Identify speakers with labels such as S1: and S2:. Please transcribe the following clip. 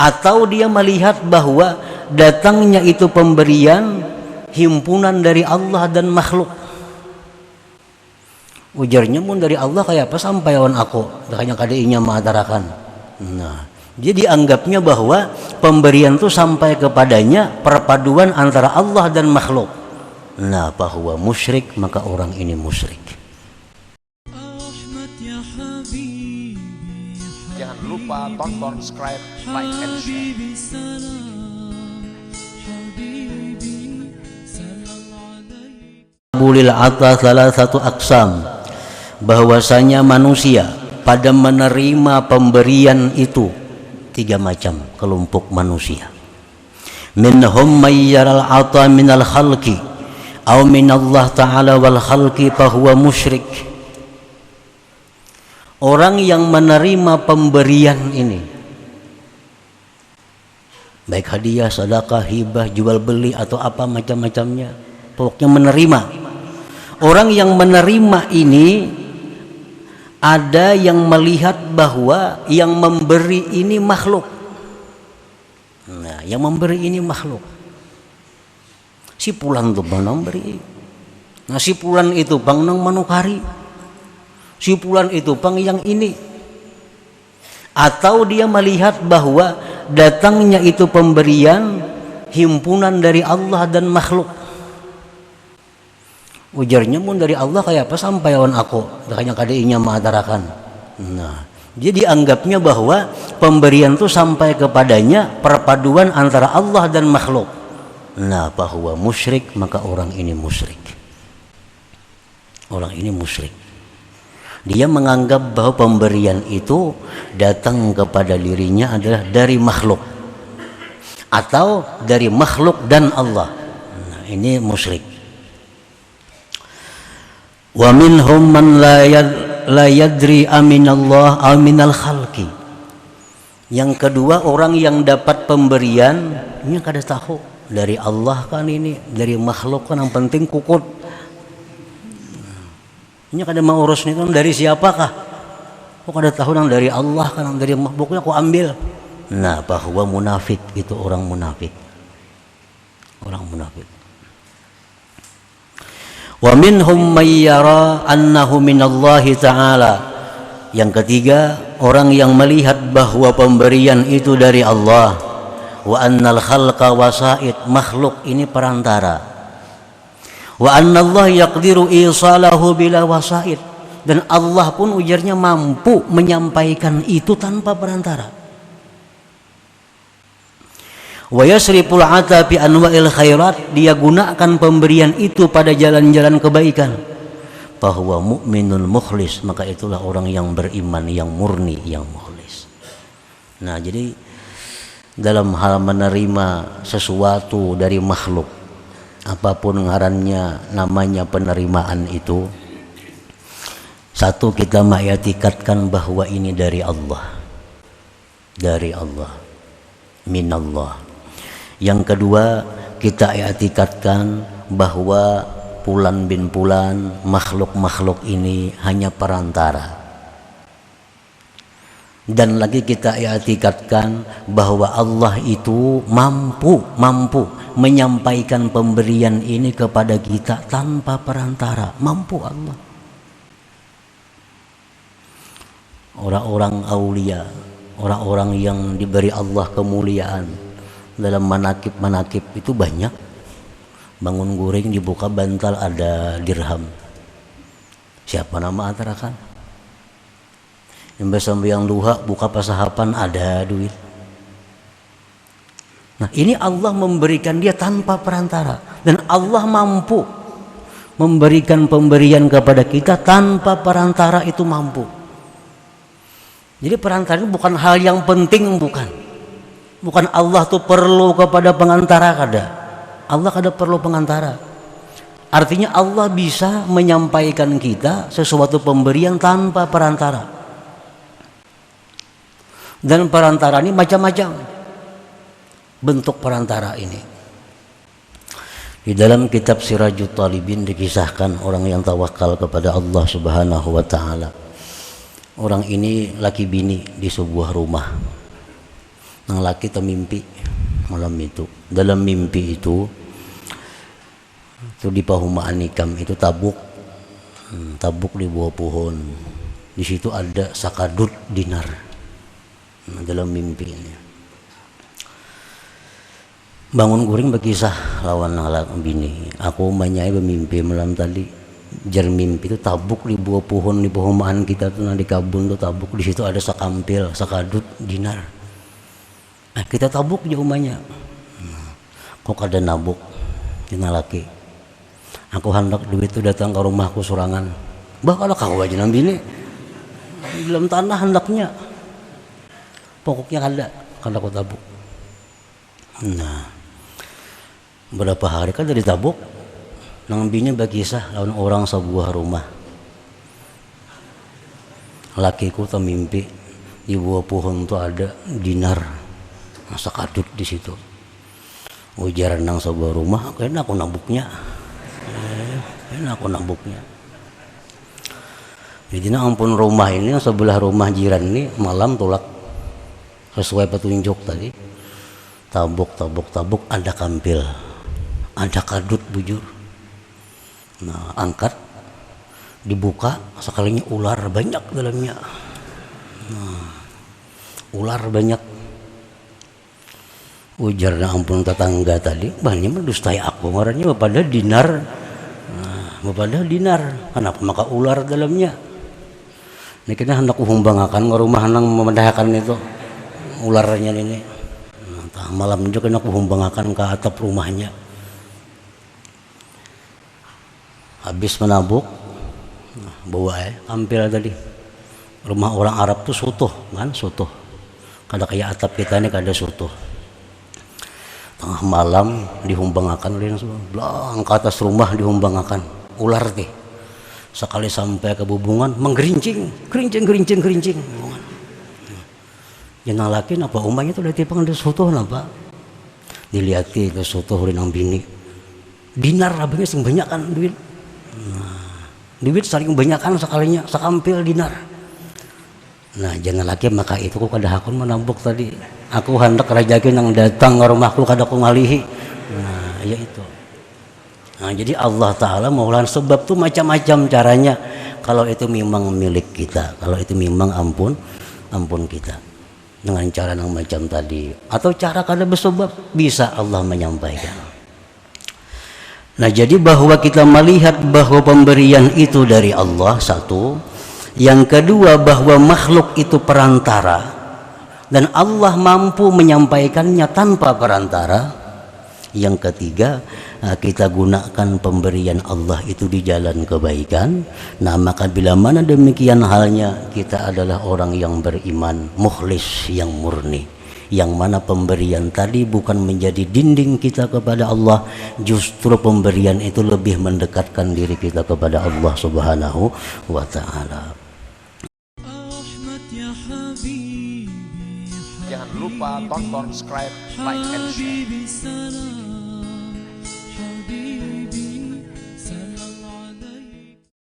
S1: atau dia melihat bahwa datangnya itu pemberian himpunan dari Allah dan makhluk. Ujarnya pun dari Allah kayak apa sampai on aku hanya kadainya mengatakan. Nah, jadi anggapnya bahwa pemberian itu sampai kepadanya perpaduan antara Allah dan makhluk. Nah, bahwa musyrik, maka orang ini musyrik.
S2: Jangan lupa tonton, subscribe, like, and share.
S1: Bulil ata salah satu aksam, bahwasanya manusia pada menerima pemberian itu 3 macam kelompok manusia. Minhum mayyaral ata minal khalqi aw minallah ta'ala wal khalqi fahuwa musyrik. Orang yang menerima pemberian ini, baik hadiah, sedekah, hibah, jual beli atau apa macam-macamnya, pokoknya menerima. Orang yang menerima ini ada yang melihat bahwa yang memberi ini makhluk. Nah, yang memberi ini makhluk. Si pulan tuh bang nang beri. Nah, si pulan itu bang nang manukari. Si pulan itu bang yang ini. Atau dia melihat bahwa datangnya itu pemberian himpunan dari Allah dan makhluk. Ujarnya pun dari Allah kayak apa sampai on aku hanya kadainya mengatakan. Nah, jadi anggapnya bahwa pemberian itu sampai kepadanya perpaduan antara Allah dan makhluk. Nah, bahwa musyrik, maka orang ini musyrik. Orang ini musyrik. Dia menganggap bahwa pemberian itu datang kepada dirinya adalah dari makhluk atau dari makhluk dan Allah. Nah, ini musyrik. Wa minhum man la yadri aminallah aminal khalqi. Yang kedua, orang yang dapat pemberian ini kada tahu dari Allah kan, ini dari makhluk kan, yang penting kukut. Ini kada mau urus ini kan dari siapakah? Kok kada tahu nang dari Allah kan, dari makhluknya kok ambil. Nah, bahwa munafik itu orang munafik. Orang munafik. Wa minhum may yara annahu minallahi ta'ala. Yang ketiga, orang yang melihat bahwa pemberian itu dari Allah. Wa annal khalqa wasaid, makhluk ini perantara. Wa annallah yaqdiru isalahu bila wasaid, dan Allah pun ujarnya mampu menyampaikan itu tanpa perantara. Wa yasriful ata bi anwa'il khairat, dia gunakan pemberian itu pada jalan-jalan kebaikan. Bahwa mukminun mukhlis, maka itulah orang yang beriman, yang murni, yang mukhlis. Nah, jadi dalam hal menerima sesuatu dari makhluk, apapun ngarannya, namanya penerimaan itu, satu, kita mengitikadkan bahwa ini dari Allah, dari Allah, minallah. Yang kedua, kita i'tikadkan bahwa Fulan bin Fulan, makhluk-makhluk ini hanya perantara. Dan lagi kita i'tikadkan bahwa Allah itu mampu menyampaikan pemberian ini kepada kita tanpa perantara. Mampu Allah. Orang-orang aulia, orang-orang yang diberi Allah kemuliaan, dalam manakib itu banyak. Bangun guring dibuka bantal ada dirham. Siapa nama atarakan? Yang sembahyang duha buka pasahapan ada duit. Nah, ini Allah memberikan dia tanpa perantara, dan Allah mampu memberikan pemberian kepada kita tanpa perantara, itu mampu. Jadi perantara itu bukan hal yang penting, bukan Allah tuh perlu kepada pengantara, kada. Allah kada perlu pengantara. Artinya Allah bisa menyampaikan kita sesuatu pemberian tanpa perantara. Dan perantara ini macam-macam bentuk perantara ini. Di dalam kitab Sirajut Talibin dikisahkan orang yang tawakal kepada Allah Subhanahu wa taala. Orang ini laki bini di sebuah rumah. Nang laki mimpi malam itu. Dalam mimpi itu di Pahumaan Nikam itu tabuk di bawah pohon. Di situ ada sakadut dinar. Dalam mimpi ini. Bangun guring berkisah lawan ngalak bini. Aku manyai bermimpi malam tadi. Jar mimpi itu tabuk di bawah pohon di Pahumaan kita tuh di Kabun tuh tabuk. Di situ ada sakampil, sakadut dinar. Kita tabuk di rumahnya. Kok ada nabuk dina laki. Aku hendak duit itu datang ke rumahku sorangan. Bah kalau kau aja nambi ini di dalam tanah hendaknya. Pokoknya kada aku tabuk. Nah, berapa hari kan dari tabuk. Nang bini berkisah lawan orang sebuah rumah. Lakiku mimpi di bawah pohon tuh ada dinar. Masa kadut di situ. Ujaran nang sebuah rumah, kayaknya aku nabuknya. Jadi ampun rumah ini sebelah rumah jiran ini malam tolak sesuai petunjuk tadi. Tabuk ada kampil, ada kadut bujur. Nah angkat, dibuka sekalinya ular banyak dalamnya. Ular banyak. Ujarnya ampun tetangga tadi, banyak mendustai aku ngarannya pada dinar. Pada dinar, kenapa maka ular dalamnya? Ini kita hendak humbangakan ke rumah nang memendahkan itu ularnya ini. Malam juga kena humbangakan ke atap rumahnya. Habis menabuk, bawa kampil tadi. Rumah orang Arab tuh sutuh kan, sutuh. Kada kayak atap kita ini kada sutuh. Tengah malam dihumbangakan oleh belang ke atas rumah dihumbangakan. Ular teh sekali sampai ke bubungan menggerincing jenang laki napa umahnya tuh dari panggil sutuh napa diliati ke sutuh rinang bini dinar abangnya sing banyak kan duit duit saling banyakan sekalinya sakampil dinar. Nah jangan laki maka itu kok kada hakun menambuk tadi aku hendak rajakin yang datang ke rumahku kada aku ngalihi. Nah ya itu. Nah, jadi Allah Ta'ala maulah sebab tuh macam-macam caranya kalau itu memang milik kita, kalau itu memang ampun kita dengan cara yang macam tadi atau cara kada bersebab bisa Allah menyampaikan. Nah jadi bahwa kita melihat bahwa pemberian itu dari Allah satu, yang kedua bahwa makhluk itu perantara dan Allah mampu menyampaikannya tanpa perantara. Yang ketiga, kita gunakan pemberian Allah itu di jalan kebaikan. Nah maka bila mana demikian halnya, kita adalah orang yang beriman, mukhlis, yang murni, yang mana pemberian tadi bukan menjadi dinding kita kepada Allah, justru pemberian itu lebih mendekatkan diri kita kepada Allah Subhanahu wa Ta'ala.
S2: Jangan lupa tonton, subscribe, like, and share.